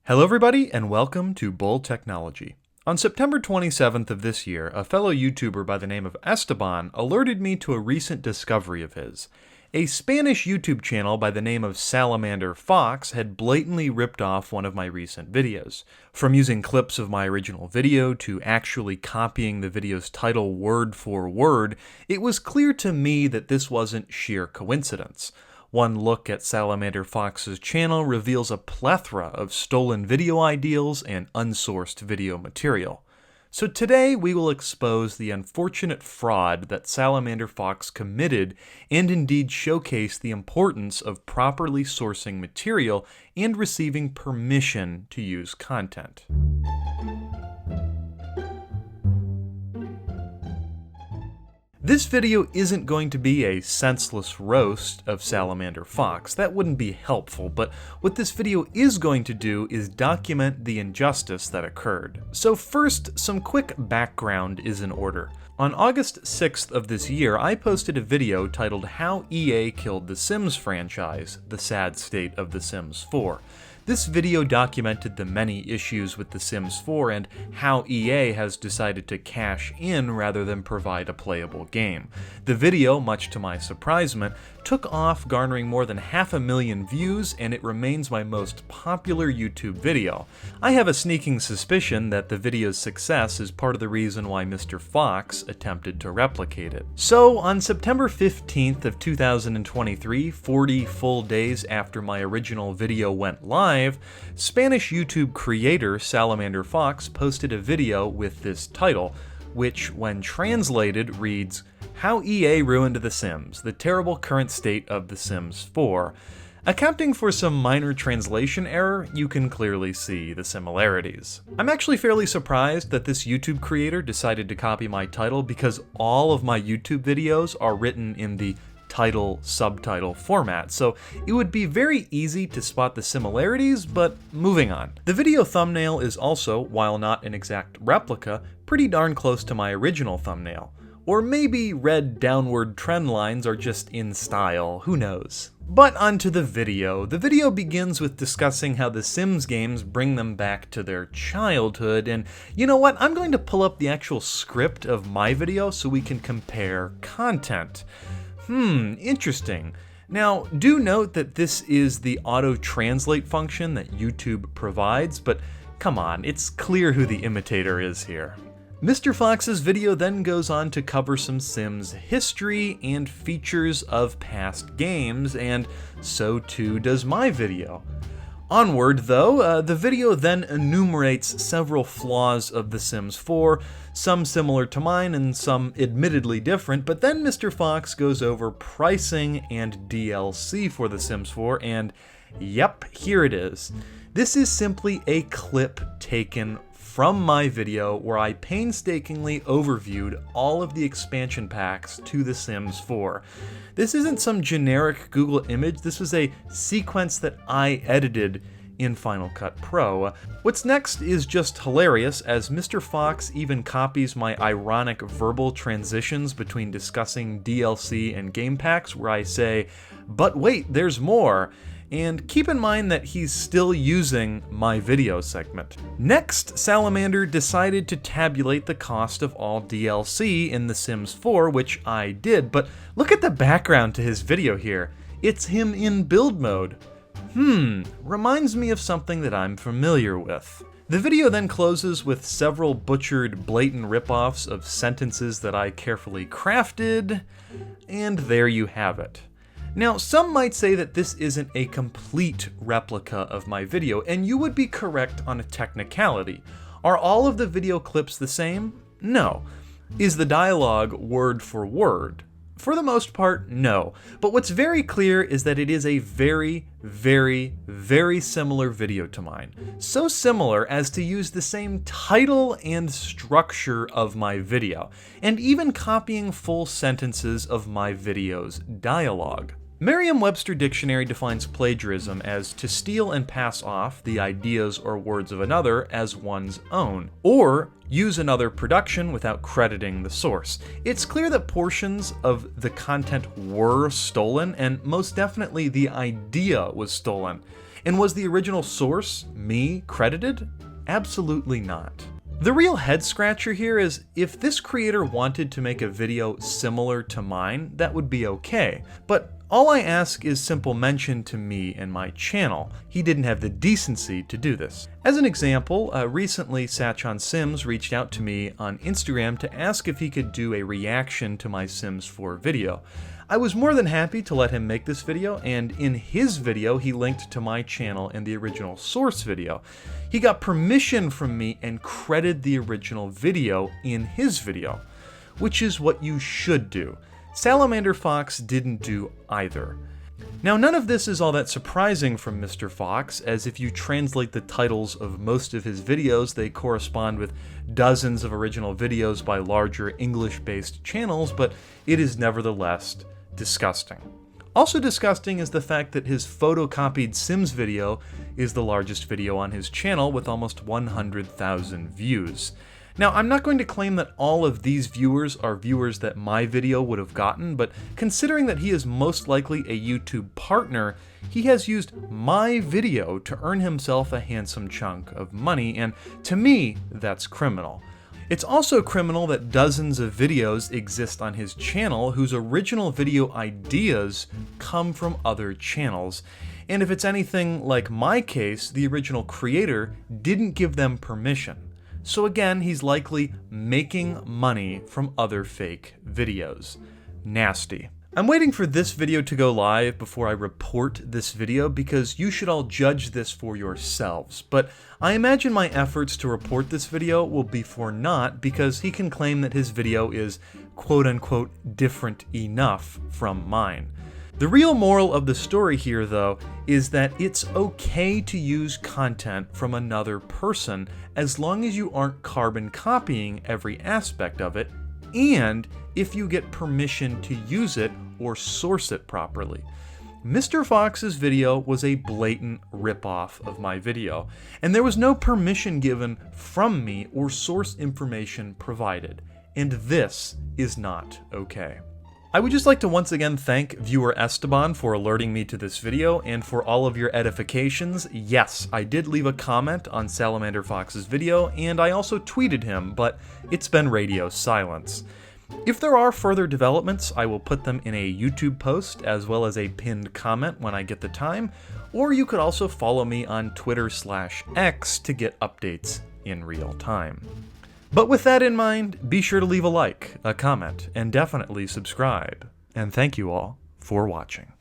Hello everybody and welcome to Bull Technology. On September 27th of this year, a fellow YouTuber by the name of Esteban alerted me to a recent discovery of his. A Spanish YouTube channel by the name of Salamander Fox had blatantly ripped off one of my recent videos. From using clips of my original video to actually copying the video's title word for word, it was clear to me that this wasn't sheer coincidence. One look at Salamander Fox's channel reveals a plethora of stolen video ideals and unsourced video material. So today we will expose the unfortunate fraud that Salamander Fox committed and indeed showcase the importance of properly sourcing material and receiving permission to use content. This video isn't going to be a senseless roast of Salamander Fox. That wouldn't be helpful, but what this video is going to do is document the injustice that occurred. So first, some quick background is in order. On August 6th of this year, I posted a video titled How EA Killed the Sims Franchise, the Sad State of The Sims 4. This video documented the many issues with The Sims 4 and how EA has decided to cash in rather than provide a playable game. The video, much to my surprisement, took off, garnering more than 500,000 views, and it remains my most popular YouTube video. I have a sneaking suspicion that the video's success is part of the reason why Mr. Fox attempted to replicate it. So, on September 15th of 2023, 40 full days after my original video went live, Spanish YouTube creator Salamander Fox posted a video with this title, which, when translated, reads, How EA Ruined The Sims, the Terrible Current State of The Sims 4. Accounting for some minor translation error, you can clearly see the similarities. I'm actually fairly surprised that this YouTube creator decided to copy my title because all of my YouTube videos are written in the title-subtitle format, so it would be very easy to spot the similarities, but moving on. The video thumbnail is also, while not an exact replica, pretty darn close to my original thumbnail. Or maybe red downward trend lines are just in style, who knows. But onto the video. The video begins with discussing how the Sims games bring them back to their childhood, and you know what? I'm going to pull up the actual script of my video so we can compare content. Interesting. Now, do note that this is the auto-translate function that YouTube provides, but come on, it's clear who the imitator is here. Mr. Fox's video then goes on to cover some Sims history and features of past games, and so too does my video. Onward, though, the video then enumerates several flaws of The Sims 4, some similar to mine and some admittedly different, but then Mr. Fox goes over pricing and DLC for The Sims 4, and yep, here it is. This is simply a clip taken from my video where I painstakingly overviewed all of the expansion packs to The Sims 4. This isn't some generic Google image, this was a sequence that I edited in Final Cut Pro. What's next is just hilarious, as Mr. Fox even copies my ironic verbal transitions between discussing DLC and game packs where I say, but wait, there's more. And keep in mind that he's still using my video segment. Next, Salamander decided to tabulate the cost of all DLC in The Sims 4, which I did, but look at the background to his video here. It's him in build mode. Reminds me of something that I'm familiar with. The video then closes with several butchered, blatant ripoffs of sentences that I carefully crafted, and there you have it. Now, some might say that this isn't a complete replica of my video, and you would be correct on a technicality. Are all of the video clips the same? No. Is the dialogue word for word? For the most part, no. But what's very clear is that it is a very, very, very similar video to mine. So similar as to use the same title and structure of my video, and even copying full sentences of my video's dialogue. Merriam-Webster Dictionary defines plagiarism as to steal and pass off the ideas or words of another as one's own, or use another production without crediting the source. It's clear that portions of the content were stolen, and most definitely the idea was stolen. And was the original source, me, credited? Absolutely not. The real head scratcher here is if this creator wanted to make a video similar to mine, that would be okay. But all I ask is simple mention to me and my channel. He didn't have the decency to do this. As an example, recently Sachon Sims reached out to me on Instagram to ask if he could do a reaction to my Sims 4 video. I was more than happy to let him make this video, and in his video he linked to my channel and the original source video. He got permission from me and credited the original video in his video, which is what you should do. Salamander Fox didn't do either. Now, none of this is all that surprising from Mr. Fox, as if you translate the titles of most of his videos, they correspond with dozens of original videos by larger English-based channels, but it is nevertheless disgusting. Also disgusting is the fact that his photocopied Sims video is the largest video on his channel with almost 100,000 views. Now, I'm not going to claim that all of these viewers are viewers that my video would have gotten, but considering that he is most likely a YouTube partner, he has used my video to earn himself a handsome chunk of money, and to me, that's criminal. It's also criminal that dozens of videos exist on his channel whose original video ideas come from other channels. And if it's anything like my case, the original creator didn't give them permission. So again, he's likely making money from other fake videos. Nasty. I'm waiting for this video to go live before I report this video because you should all judge this for yourselves, but I imagine my efforts to report this video will be for naught because he can claim that his video is quote-unquote different enough from mine. The real moral of the story here, though, is that it's okay to use content from another person as long as you aren't carbon copying every aspect of it, and if you get permission to use it or source it properly. Mr. Fox's video was a blatant ripoff of my video, and there was no permission given from me or source information provided, and this is not okay. I would just like to once again thank viewer Esteban for alerting me to this video and for all of your edifications. Yes, I did leave a comment on Salamander Fox's video, and I also tweeted him, but it's been radio silence. If there are further developments, I will put them in a YouTube post as well as a pinned comment when I get the time, or you could also follow me on Twitter/X to get updates in real time. But with that in mind, be sure to leave a like, a comment, and definitely subscribe. And thank you all for watching.